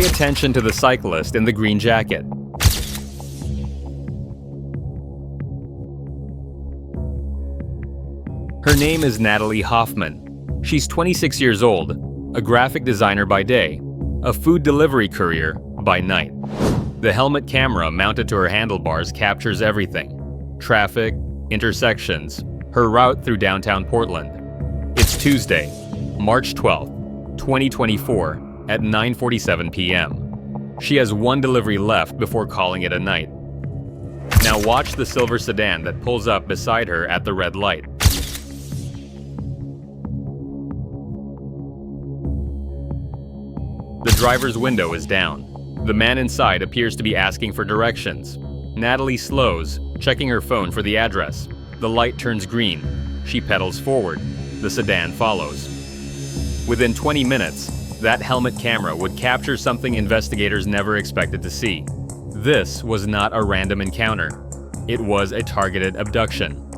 Pay attention to the cyclist in the green jacket. Her name is Natalie Hoffman. She's 26 years old, a graphic designer by day, a food delivery courier by night. The helmet camera mounted to her handlebars captures everything: traffic, intersections, her route through downtown Portland. It's Tuesday, March 12th, 2024 at 9:47 p.m. She has one delivery left before calling it a night. Now watch the silver sedan that pulls up beside her at the red light. The driver's window is down. The man inside appears to be asking for directions. Natalie slows, checking her phone for the address. The light turns green. She pedals forward. The sedan follows. Within 20 minutes, that helmet camera would capture something investigators never expected to see. This was not a random encounter. It was a targeted abduction.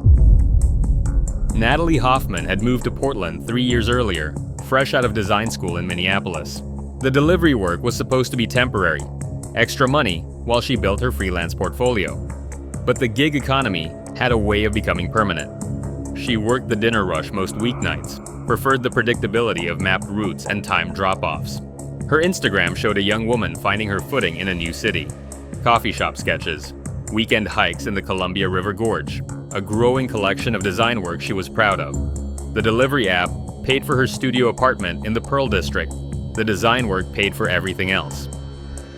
Natalie Hoffman had moved to Portland 3 years earlier, fresh out of design school in Minneapolis. The delivery work was supposed to be temporary, extra money while she built her freelance portfolio. But the gig economy had a way of becoming permanent. She worked the dinner rush most weeknights, preferred the predictability of mapped routes and timed drop-offs. Her Instagram showed a young woman finding her footing in a new city. Coffee shop sketches, weekend hikes in the Columbia River Gorge, a growing collection of design work she was proud of. The delivery app paid for her studio apartment in the Pearl District. The design work paid for everything else.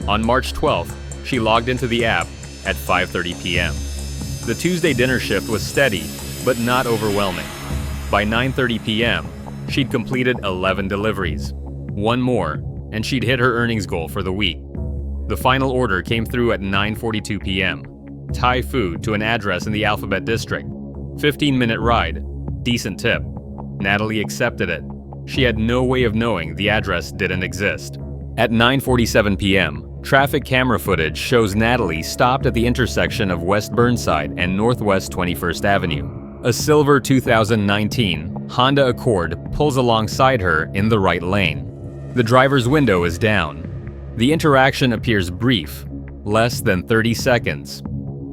On March 12th, she logged into the app at 5:30 p.m. The Tuesday dinner shift was steady, but not overwhelming. By 9:30 p.m., she'd completed 11 deliveries. One more, and she'd hit her earnings goal for the week. The final order came through at 9:42 p.m. Thai food to an address in the Alphabet District. 15-minute ride, decent tip. Natalie accepted it. She had no way of knowing the address didn't exist. At 9:47 p.m., traffic camera footage shows Natalie stopped at the intersection of West Burnside and Northwest 21st Avenue. A silver 2019 Honda Accord pulls alongside her in the right lane. The driver's window is down. The interaction appears brief, less than 30 seconds.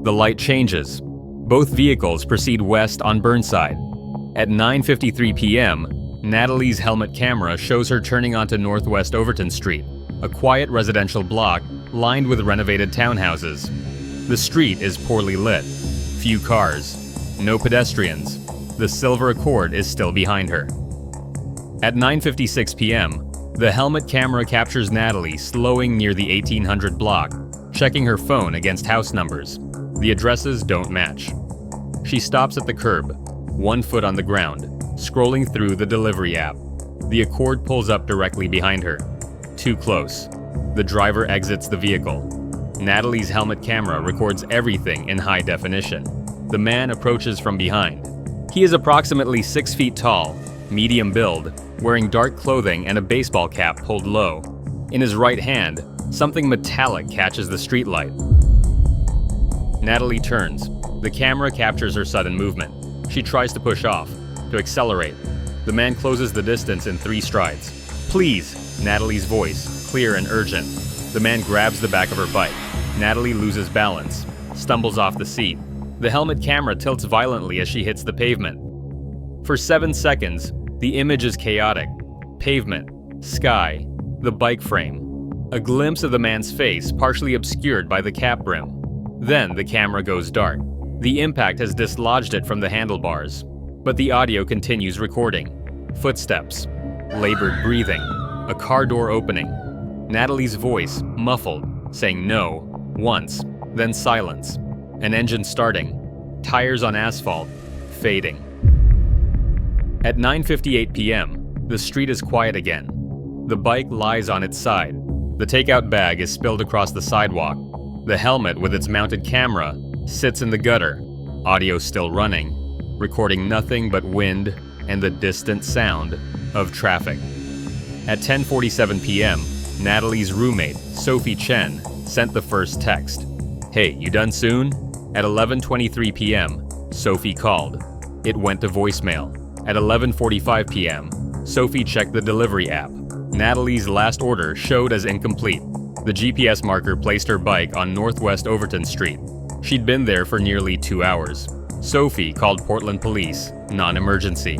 The light changes. Both vehicles proceed west on Burnside. At 9:53 p.m., Natalie's helmet camera shows her turning onto Northwest Overton Street, a quiet residential block lined with renovated townhouses. The street is poorly lit. Few cars. No pedestrians. The silver Accord is still behind her. At 9:56 p.m., the helmet camera captures Natalie slowing near the 1800 block, checking her phone against house numbers. The addresses don't match. She stops at the curb, 1 foot on the ground, scrolling through the delivery app. The Accord pulls up directly behind her. Too close. The driver exits the vehicle. Natalie's helmet camera records everything in high definition. The man approaches from behind. He is approximately 6 feet tall, medium build, wearing dark clothing and a baseball cap pulled low. In his right hand, something metallic catches the streetlight. Natalie turns. The camera captures her sudden movement. She tries to push off, to accelerate. The man closes the distance in 3 strides. "Please," Natalie's voice, clear and urgent. The man grabs the back of her bike. Natalie loses balance, stumbles off the seat. The helmet camera tilts violently as she hits the pavement. For 7 seconds, the image is chaotic. Pavement, sky, the bike frame. A glimpse of the man's face partially obscured by the cap brim. Then the camera goes dark. The impact has dislodged it from the handlebars. But the audio continues recording. Footsteps, labored breathing, a car door opening. Natalie's voice, muffled, saying no, once, then silence. An engine starting, tires on asphalt, fading. At 9:58 p.m., the street is quiet again. The bike lies on its side. The takeout bag is spilled across the sidewalk. The helmet with its mounted camera sits in the gutter, audio still running, recording nothing but wind and the distant sound of traffic. At 10:47 p.m., Natalie's roommate, Sophie Chen, sent the first text. "Hey, you done soon?" At 11:23 p.m., Sophie called. It went to voicemail. At 11:45 p.m., Sophie checked the delivery app. Natalie's last order showed as incomplete. The GPS marker placed her bike on Northwest Overton Street. She'd been there for nearly 2 hours. Sophie called Portland police, non-emergency.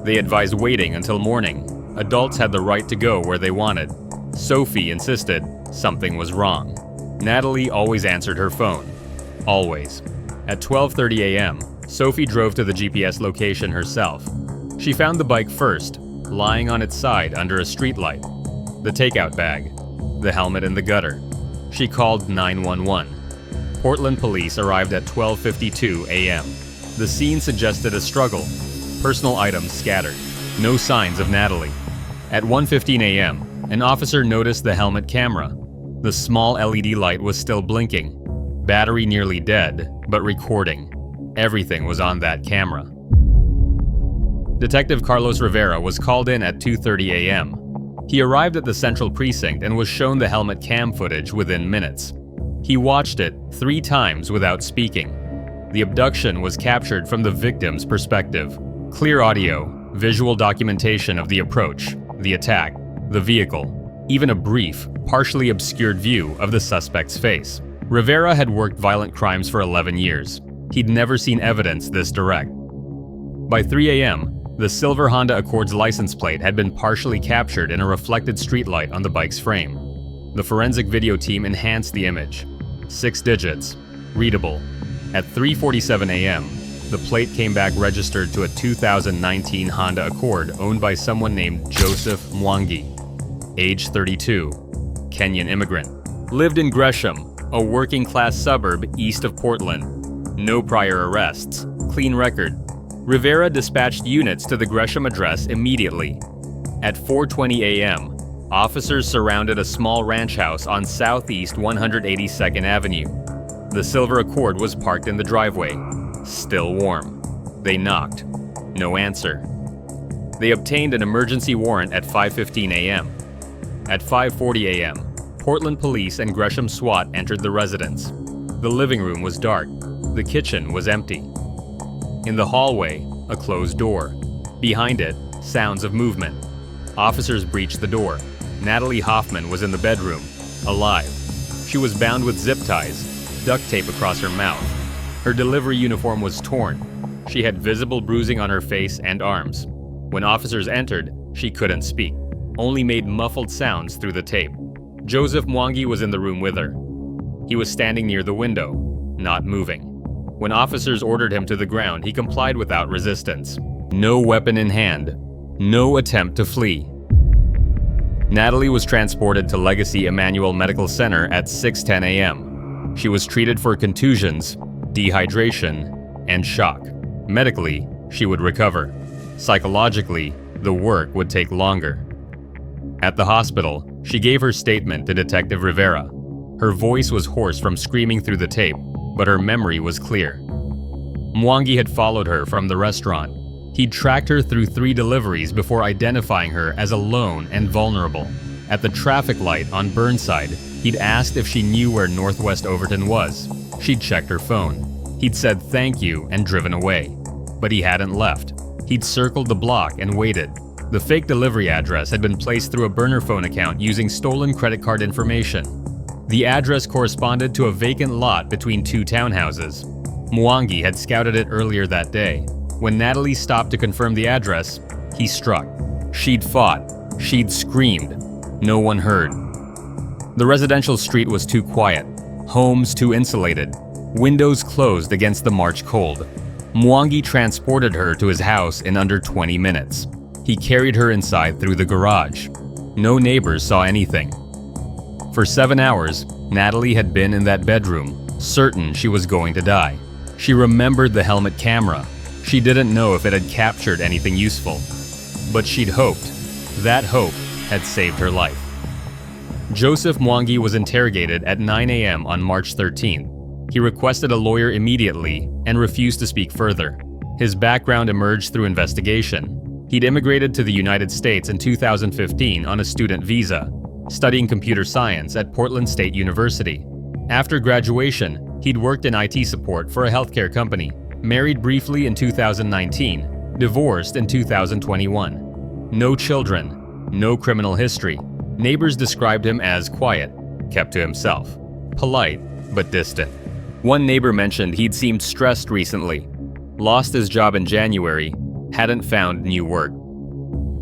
They advised waiting until morning. Adults had the right to go where they wanted. Sophie insisted something was wrong. Natalie always answered her phone. Always. At 12:30 a.m., Sophie drove to the GPS location herself. She found the bike first, lying on its side under a streetlight. The takeout bag. The helmet in the gutter. She called 911. Portland police arrived at 12:52 a.m. The scene suggested a struggle. Personal items scattered. No signs of Natalie. At 1:15 a.m., an officer noticed the helmet camera. The small LED light was still blinking. Battery nearly dead, but recording. Everything was on that camera. Detective Carlos Rivera was called in at 2:30 a.m. He arrived at the Central Precinct and was shown the helmet cam footage within minutes. He watched it 3 times without speaking. The abduction was captured from the victim's perspective. Clear audio, visual documentation of the approach, the attack, the vehicle, even a brief, partially obscured view of the suspect's face. Rivera had worked violent crimes for 11 years. He'd never seen evidence this direct. By 3 a.m., the silver Honda Accord's license plate had been partially captured in a reflected streetlight on the bike's frame. The forensic video team enhanced the image. 6 digits, readable. At 3:47 a.m., the plate came back registered to a 2019 Honda Accord owned by someone named Joseph Mwangi, age 32, Kenyan immigrant. Lived in Gresham, a working-class suburb east of Portland. No prior arrests, clean record. Rivera dispatched units to the Gresham address immediately. At 4:20 a.m., officers surrounded a small ranch house on southeast 182nd Avenue. The silver Accord was parked in the driveway, still warm. They knocked. No answer. They obtained an emergency warrant at 5:15 a.m. At 5:40 a.m., Portland police and Gresham SWAT entered the residence. The living room was dark. The kitchen was empty. In the hallway, a closed door. Behind it, sounds of movement. Officers breached the door. Natalie Hoffman was in the bedroom, alive. She was bound with zip ties, duct tape across her mouth. Her delivery uniform was torn. She had visible bruising on her face and arms. When officers entered, she couldn't speak, only made muffled sounds through the tape. Joseph Mwangi was in the room with her. He was standing near the window, not moving. When officers ordered him to the ground, he complied without resistance. No weapon in hand. No attempt to flee. Natalie was transported to Legacy Emmanuel Medical Center at 6:10 a.m. She was treated for contusions, dehydration, and shock. Medically, she would recover. Psychologically, the work would take longer. At the hospital, she gave her statement to Detective Rivera. Her voice was hoarse from screaming through the tape, but her memory was clear. Mwangi had followed her from the restaurant. He'd tracked her through 3 deliveries before identifying her as alone and vulnerable. At the traffic light on Burnside, he'd asked if she knew where Northwest Overton was. She'd checked her phone. He'd said thank you and driven away. But he hadn't left. He'd circled the block and waited. The fake delivery address had been placed through a burner phone account using stolen credit card information. The address corresponded to a vacant lot between 2 townhouses. Mwangi had scouted it earlier that day. When Natalie stopped to confirm the address, he struck. She'd fought. She'd screamed. No one heard. The residential street was too quiet. Homes too insulated. Windows closed against the March cold. Mwangi transported her to his house in under 20 minutes. He carried her inside through the garage. No neighbors saw anything. For 7 hours, Natalie had been in that bedroom, certain she was going to die. She remembered the helmet camera. She didn't know if it had captured anything useful. But she'd hoped. That hope had saved her life. Joseph Mwangi was interrogated at 9 a.m. on March 13th. He requested a lawyer immediately and refused to speak further. His background emerged through investigation. He'd immigrated to the United States in 2015 on a student visa, studying computer science at Portland State University. After graduation, he'd worked in IT support for a healthcare company, married briefly in 2019, divorced in 2021. No children, no criminal history. Neighbors described him as quiet. kept to himself, polite but distant. One neighbor mentioned he'd seemed stressed recently, lost his job in January, hadn't found new work.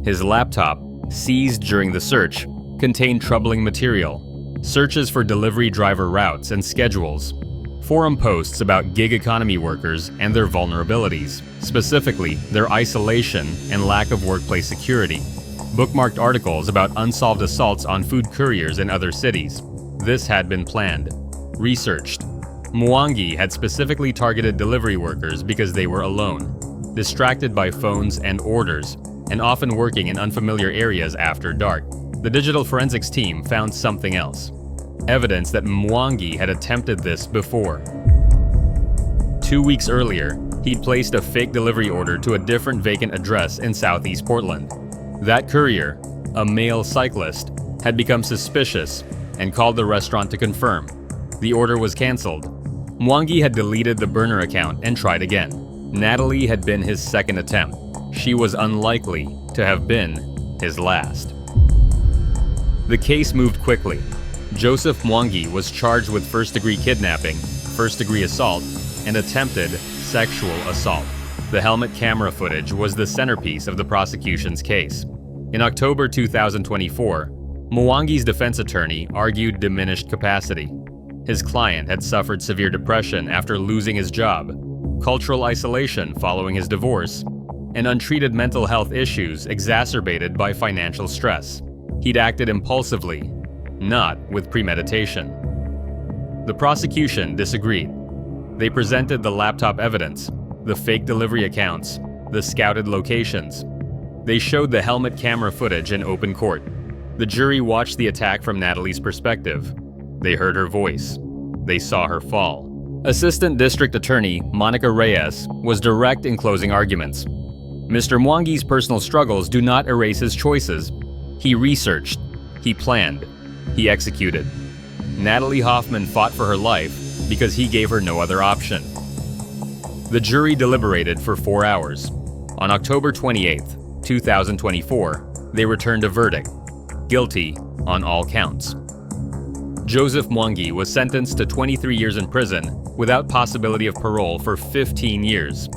His laptop, seized during the search, contained troubling material, searches for delivery driver routes and schedules, forum posts about gig economy workers and their vulnerabilities, specifically their isolation and lack of workplace security, bookmarked articles about unsolved assaults on food couriers in other cities. This had been planned, researched. Mwangi had specifically targeted delivery workers because they were alone, distracted by phones and orders, and often working in unfamiliar areas after dark. The digital forensics team found something else. Evidence that Mwangi had attempted this before. 2 weeks earlier, he'd placed a fake delivery order to a different vacant address in southeast Portland. That courier, a male cyclist, had become suspicious and called the restaurant to confirm. The order was canceled. Mwangi had deleted the burner account and tried again. Natalie had been his second attempt. She was unlikely to have been his last. The case moved quickly. Joseph Mwangi was charged with first-degree kidnapping, first-degree assault, and attempted sexual assault. The helmet camera footage was the centerpiece of the prosecution's case. In October 2024, Mwangi's defense attorney argued diminished capacity. His client had suffered severe depression after losing his job, cultural isolation following his divorce, and untreated mental health issues exacerbated by financial stress. He'd acted impulsively, not with premeditation. The prosecution disagreed. They presented the laptop evidence, the fake delivery accounts, the scouted locations. They showed the helmet camera footage in open court. The jury watched the attack from Natalie's perspective. They heard her voice. They saw her fall. Assistant District Attorney Monica Reyes was direct in closing arguments. Mr. Mwangi's personal struggles do not erase his choices. He researched, he planned, he executed. Natalie Hoffman fought for her life because he gave her no other option. The jury deliberated for 4 hours. On October 28, 2024, they returned a verdict: guilty on all counts. Joseph Mwangi was sentenced to 23 years in prison without possibility of parole for 15 years.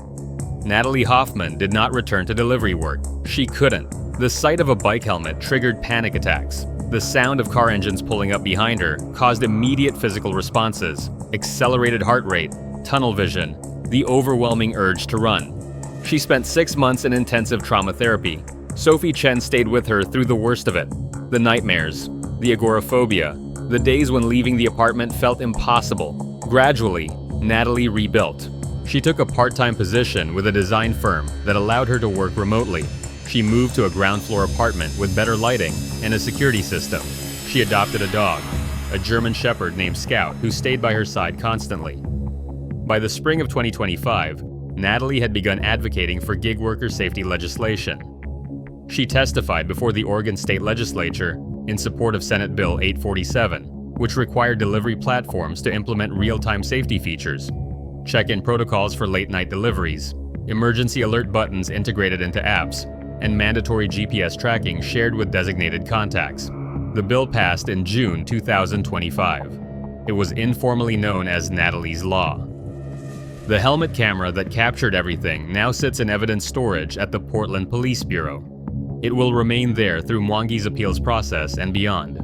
Natalie Hoffman did not return to delivery work. She couldn't. The sight of a bike helmet triggered panic attacks. The sound of car engines pulling up behind her caused immediate physical responses: accelerated heart rate, tunnel vision, the overwhelming urge to run. She spent 6 months in intensive trauma therapy. Sophie Chen stayed with her through the worst of it: the nightmares, the agoraphobia, the days when leaving the apartment felt impossible. Gradually, Natalie rebuilt. She took a part-time position with a design firm that allowed her to work remotely. She moved to a ground-floor apartment with better lighting and a security system. She adopted a dog, a German Shepherd named Scout, who stayed by her side constantly. By the spring of 2025, Natalie had begun advocating for gig worker safety legislation. She testified before the Oregon State Legislature in support of Senate Bill 847, which required delivery platforms to implement real-time safety features, check-in protocols for late-night deliveries, emergency alert buttons integrated into apps, and mandatory GPS tracking shared with designated contacts. The bill passed in June 2025. It was informally known as Natalie's Law. The helmet camera that captured everything now sits in evidence storage at the Portland Police Bureau. It will remain there through Mwangi's appeals process and beyond.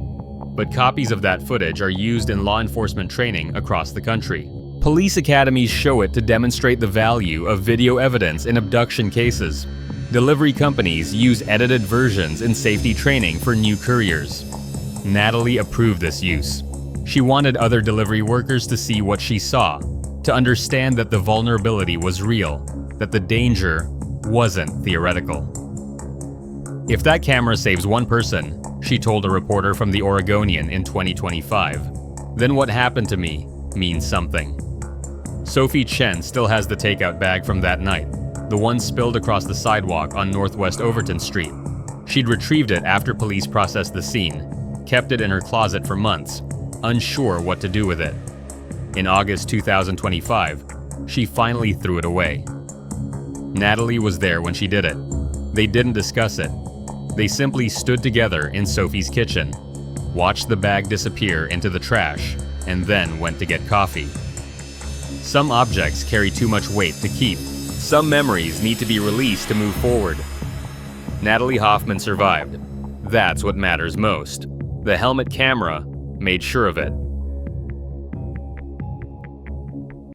But copies of that footage are used in law enforcement training across the country. Police academies show it to demonstrate the value of video evidence in abduction cases. Delivery companies use edited versions in safety training for new couriers. Natalie approved this use. She wanted other delivery workers to see what she saw, to understand that the vulnerability was real, that the danger wasn't theoretical. If that camera saves one person, she told a reporter from the Oregonian in 2025, then what happened to me means something. Sophie Chen still has the takeout bag from that night, the one spilled across the sidewalk on Northwest Overton Street. She'd retrieved it after police processed the scene, kept it in her closet for months, unsure what to do with it. In August 2025, she finally threw it away. Natalie was there when she did it. They didn't discuss it. They simply stood together in Sophie's kitchen. watched the bag disappear into the trash, and then went to get coffee. Some objects carry too much weight to keep. Some memories need to be released to move forward. Natalie Hoffman survived. That's what matters most. The helmet camera made sure of it.